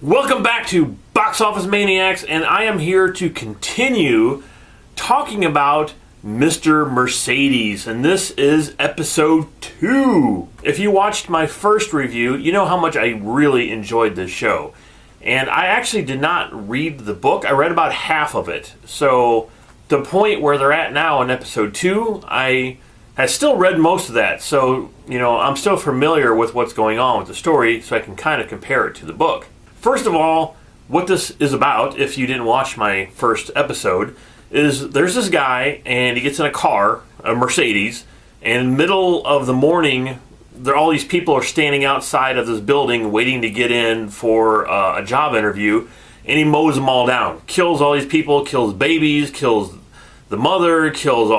Welcome back to Box Office Maniacs, and I am here to continue talking about Mr. Mercedes, and this is episode 2. If you watched my first review, you know how much I really enjoyed this show. And I actually did not read the book. I read about half of it. So the point where they're at now in episode 2, I have still read most of that. So, I'm still familiar with what's going on with the story, so I can kind of compare it to the book. First of all, what this is about, if you didn't watch my first episode, is there's this guy, and he gets in a car, a Mercedes, and in the middle of the morning, all these people are standing outside of this building waiting to get in for a job interview, and he mows them all down. Kills all these people, kills babies, kills the mother, kills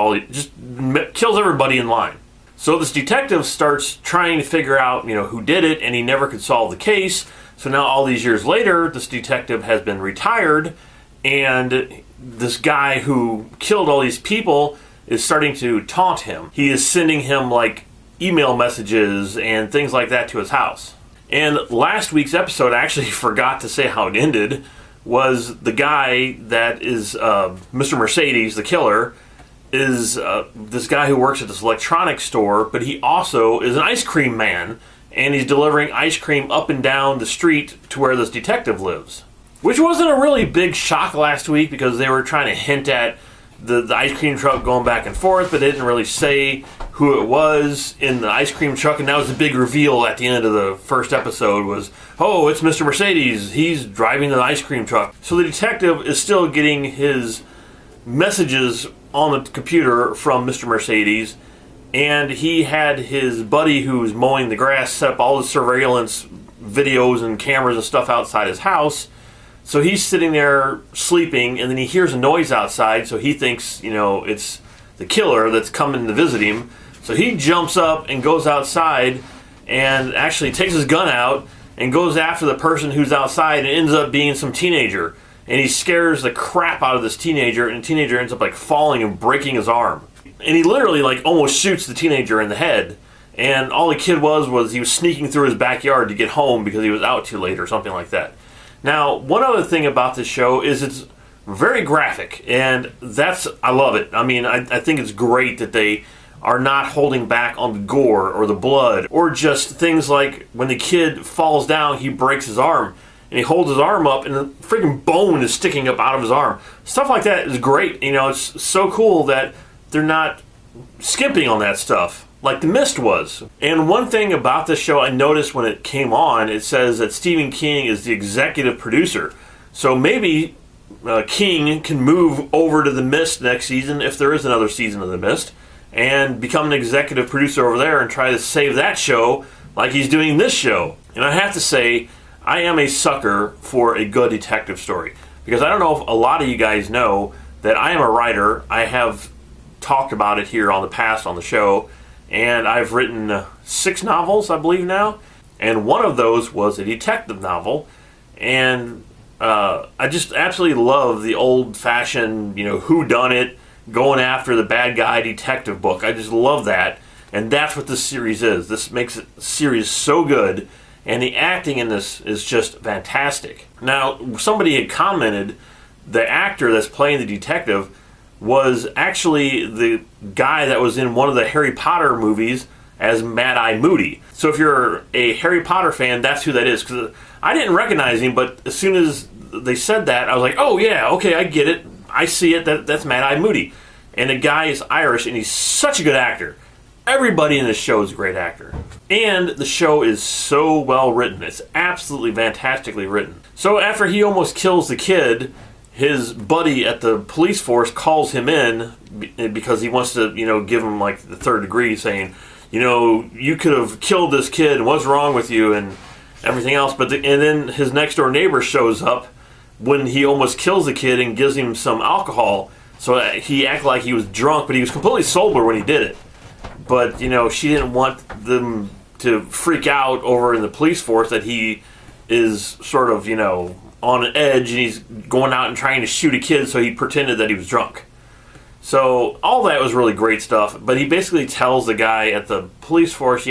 everybody in line. So this detective starts trying to figure out, who did it, and he never could solve the case. So now all these years later, this detective has been retired, and this guy who killed all these people is starting to taunt him. He is sending him email messages and things like that to his house. And last week's episode, I actually forgot to say how it ended, was the guy that is Mr. Mercedes, the killer, is this guy who works at this electronics store, but he also is an ice cream man, and he's delivering ice cream up and down the street to where this detective lives. Which wasn't a really big shock last week because they were trying to hint at the ice cream truck going back and forth, but they didn't really say who it was in the ice cream truck, and that was the big reveal at the end of the first episode was, oh, it's Mr. Mercedes, he's driving the ice cream truck. So the detective is still getting his messages on the computer from Mr. Mercedes, and he had his buddy who was mowing the grass set up all the surveillance videos and cameras and stuff outside his house. So he's sitting there sleeping, and then he hears a noise outside, so he thinks, it's the killer that's coming to visit him. So he jumps up and goes outside and actually takes his gun out and goes after the person who's outside, and ends up being some teenager. And he scares the crap out of this teenager, and the teenager ends up falling and breaking his arm. And he literally almost shoots the teenager in the head. And all the kid was he was sneaking through his backyard to get home because he was out too late or something like that. Now, one other thing about this show is it's very graphic, and I love it. I mean, I think it's great that they are not holding back on the gore or the blood, or just things like when the kid falls down, he breaks his arm, and he holds his arm up, and the freaking bone is sticking up out of his arm. Stuff like that is great. It's so cool that they're not skimping on that stuff like The Mist was. And one thing about this show I noticed when it came on, it says that Stephen King is the executive producer. So maybe King can move over to The Mist next season, if there is another season of The Mist, and become an executive producer over there and try to save that show like he's doing this show. And I have to say, I am a sucker for a good detective story. Because I don't know if a lot of you guys know that I am a writer. I have talked about it here on the past on the show, and I've written 6 novels, I believe now, and one of those was a detective novel, and I just absolutely love the old-fashioned, whodunit, going after the bad guy detective book. I just love that, and that's what this series is. This makes the series so good, and the acting in this is just fantastic. Now, somebody had commented the actor that's playing the detective was actually the guy that was in one of the Harry Potter movies as Mad-Eye Moody. So if you're a Harry Potter fan, that's who that is. Because I didn't recognize him, but as soon as they said that, I was like, oh yeah, okay, I get it. I see it. That's Mad-Eye Moody. And the guy is Irish, and he's such a good actor. Everybody in this show is a great actor. And the show is so well written. It's absolutely fantastically written. So after he almost kills the kid, his buddy at the police force calls him in because he wants to, give him the 3rd degree, saying, you could have killed this kid, and what's wrong with you, and everything else. And then his next door neighbor shows up when he almost kills the kid and gives him some alcohol. So he acted like he was drunk, but he was completely sober when he did it. But, she didn't want them to freak out over in the police force that he is sort of, on an edge, and he's going out and trying to shoot a kid, so he pretended that he was drunk. So all that was really great stuff, but he basically tells the guy at the police force,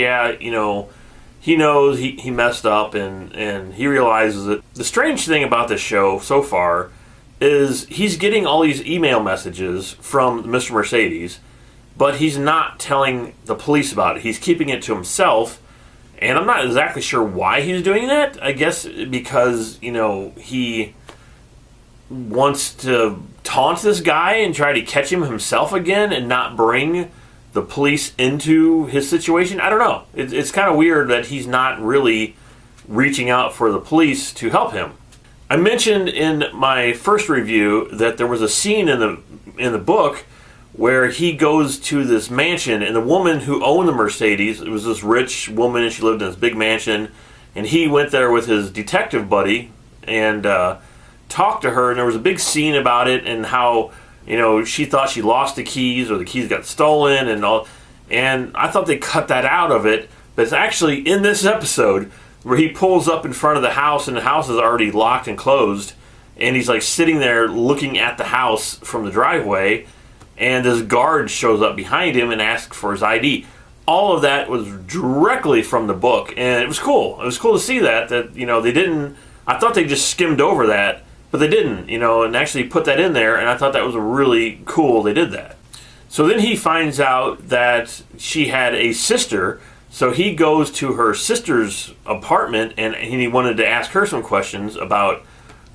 he knows he messed up, and he realizes that the strange thing about this show so far is he's getting all these email messages from Mr. Mercedes, but he's not telling the police about it. He's keeping it to himself, and I'm not exactly sure why he's doing that. I guess because, he wants to taunt this guy and try to catch him himself again and not bring the police into his situation. I don't know. It's kind of weird that he's not really reaching out for the police to help him. I mentioned in my first review that there was a scene in the book where he goes to this mansion, and the woman who owned the Mercedes, it was this rich woman, and she lived in this big mansion, and he went there with his detective buddy and talked to her, and there was a big scene about it and how she thought she lost the keys or the keys got stolen and all, and I thought they cut that out of it, but it's actually in this episode where he pulls up in front of the house and the house is already locked and closed, and he's like sitting there looking at the house from the driveway, and this guard shows up behind him and asks for his ID. All of that was directly from the book, and it was cool. It was cool to see that they didn't, I thought they just skimmed over that, but they didn't, and actually put that in there, and I thought that was really cool they did that. So then he finds out that she had a sister, so he goes to her sister's apartment, and he wanted to ask her some questions about,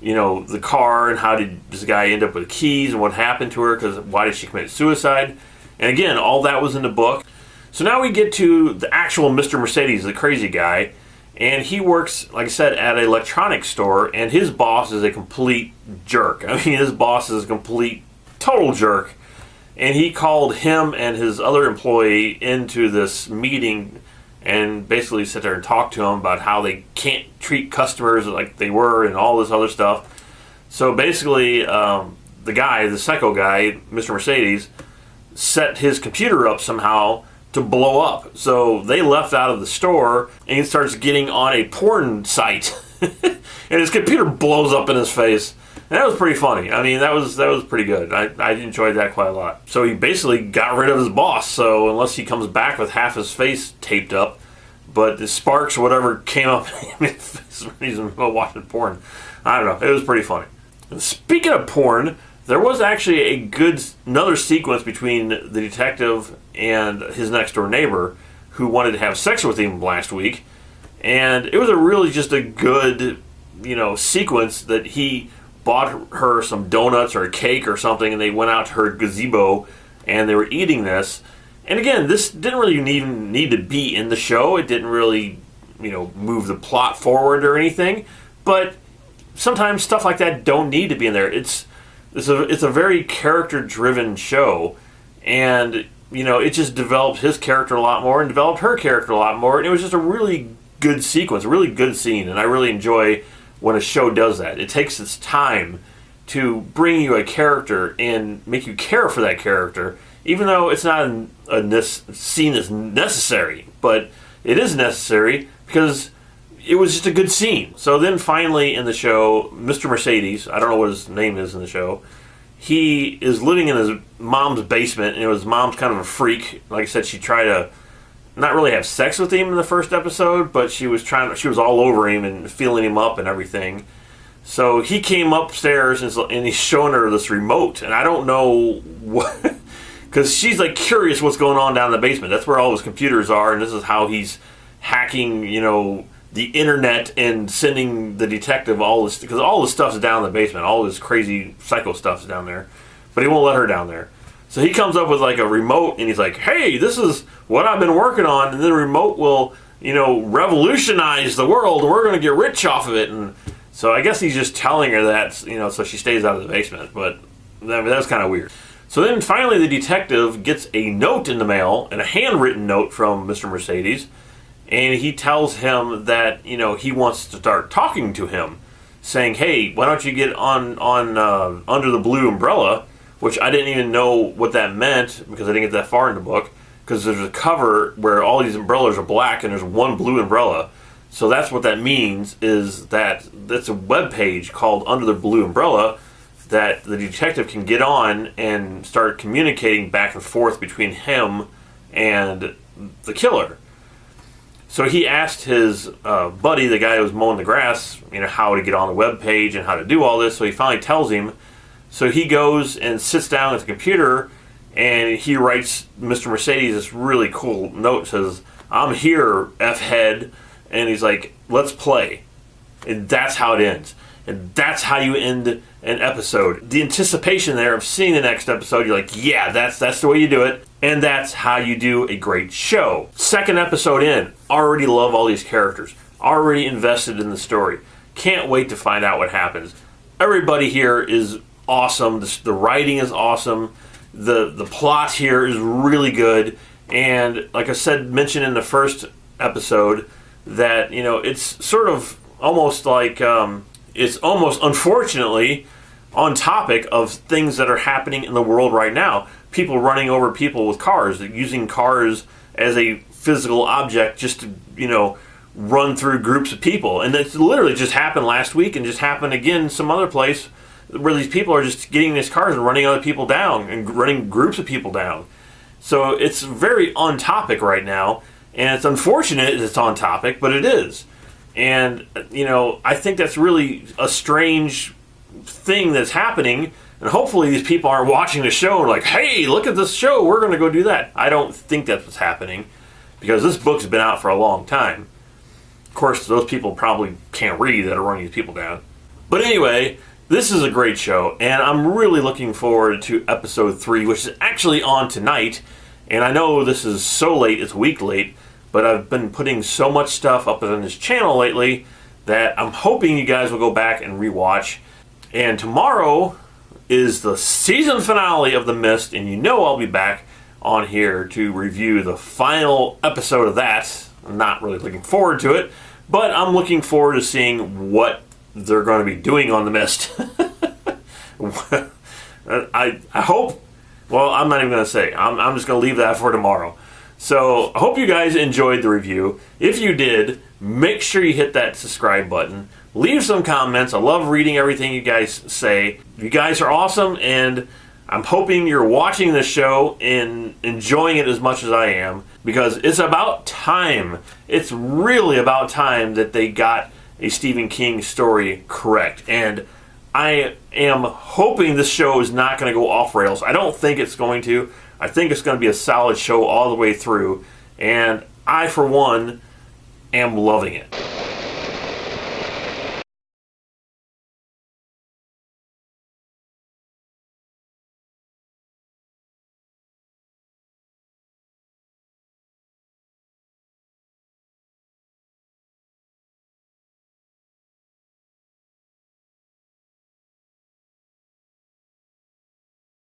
the car, and how did this guy end up with keys, and what happened to her, because why did she commit suicide? And again, all that was in the book. So now we get to the actual Mr. Mercedes, the crazy guy, and he works, like I said, at an electronics store, and his boss is a complete jerk. I mean, his boss is a complete, total jerk. And he called him and his other employee into this meeting and basically sit there and talk to him about how they can't treat customers like they were and all this other stuff. So basically, the psycho guy, Mr. Mercedes, set his computer up somehow to blow up. So they left out of the store, and he starts getting on a porn site, and his computer blows up in his face. And that was pretty funny. I mean, that was pretty good. I enjoyed that quite a lot. So he basically got rid of his boss. So unless he comes back with half his face taped up, but the sparks or whatever came up in his face when he's watching porn. I don't know. It was pretty funny. And speaking of porn, there was actually another sequence between the detective and his next door neighbor who wanted to have sex with him last week, and it was just a good, sequence that he bought her some donuts or a cake or something, and they went out to her gazebo and they were eating this. And again, this didn't really even need to be in the show. It didn't really, move the plot forward or anything, but sometimes stuff like that don't need to be in there. It's a very character-driven show, and it just developed his character a lot more and developed her character a lot more, and it was just a really good sequence, a really good scene, and I really enjoy when a show does that. It takes its time to bring you a character and make you care for that character, even though it's not seen as necessary, but it is necessary because it was just a good scene. So then finally in the show, Mr. Mercedes, I don't know what his name is in the show, he is living in his mom's basement, and his mom's kind of a freak. Like I said, she tried to not really have sex with him in the first episode, but she was all over him and feeling him up and everything. So he came upstairs and he's showing her this remote, and I don't know what, because she's like curious what's going on down in the basement. That's where all his computers are, and this is how he's hacking, the internet and sending the detective all this, because all this stuff's down in the basement. All this crazy psycho stuff's down there, but he won't let her down there. So he comes up with like a remote, and he's like, "Hey, this is what I've been working on, and the remote will, revolutionize the world, and we're going to get rich off of it." And so I guess he's just telling her that, so she stays out of the basement. But that was kind of weird. So then finally the detective gets a note in the mail, and a handwritten note from Mr. Mercedes, and he tells him that, he wants to start talking to him, saying, "Hey, why don't you get on Under the Blue Umbrella?" Which I didn't even know what that meant because I didn't get that far in the book, because there's a cover where all these umbrellas are black and there's one blue umbrella. So that's what that means, is that that's a web page called Under the Blue Umbrella that the detective can get on and start communicating back and forth between him and the killer. So he asked his buddy, the guy who was mowing the grass, how to get on the web page and how to do all this. So he finally tells him. So he goes and sits down at the computer, and he writes Mr. Mercedes this really cool note. Says, "I'm here, F-head," and he's like, "Let's play." And that's how it ends. And that's how you end an episode. The anticipation there of seeing the next episode, you're like, yeah, that's the way you do it. And that's how you do a great show. Second episode in, already love all these characters. Already invested in the story. Can't wait to find out what happens. Everybody here is awesome. The writing is awesome. The plot here is really good. And like I said, mentioned in the first episode, that, it's sort of almost like, it's almost unfortunately on topic of things that are happening in the world right now. People running over people with cars, using cars as a physical object just to, run through groups of people. And it's literally just happened last week and just happened again some other place where these people are just getting in these cars and running other people down and running groups of people down. So it's very on topic right now. And it's unfortunate it's on topic, but it is. And, I think that's really a strange thing that's happening. And hopefully these people aren't watching the show and like, hey, look at this show, we're going to go do that. I don't think that's what's happening, because this book's been out for a long time. Of course, those people probably can't read that are running these people down. But anyway, this is a great show, and I'm really looking forward to episode 3, which is actually on tonight. And I know this is so late, it's a week late, but I've been putting so much stuff up on this channel lately that I'm hoping you guys will go back and rewatch. And tomorrow is the season finale of The Mist, and I'll be back on here to review the final episode of that. I'm not really looking forward to it, but I'm looking forward to seeing what they're going to be doing on The Mist. I hope, well, I'm not even going to say. I'm just going to leave that for tomorrow. So I hope you guys enjoyed the review. If you did, make sure you hit that subscribe button. Leave some comments. I love reading everything you guys say. You guys are awesome, and I'm hoping you're watching this show and enjoying it as much as I am, because it's about time. It's really about time that they got a Stephen King story correct. And I am hoping this show is not going to go off rails. I don't think it's going to. I think it's going to be a solid show all the way through. And I, for one, am loving it.